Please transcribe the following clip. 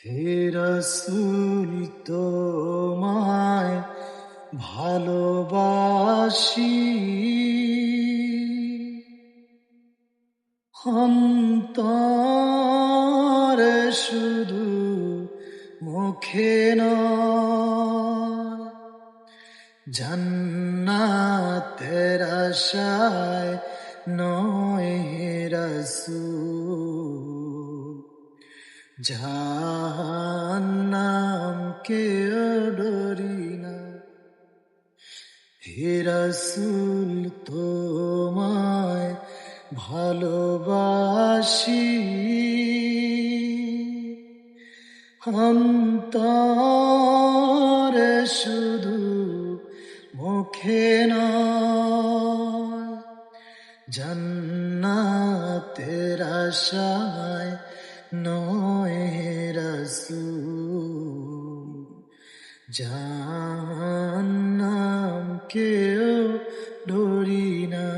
হে রাসূল তোমায় ভালোবাসি, অন্তরে শুধু মুখে নয়। জান্নাতের আশায় নয় হে রাসূল, জাহান্নাম কেও ডরি না। হে রাসূল তোমায় ভালোবাসি, অন্তরে শুধু মুখে নয়। জান্নাতের আশায় নয় হে রাসূল, জাহান্নাম কেও ডরি না।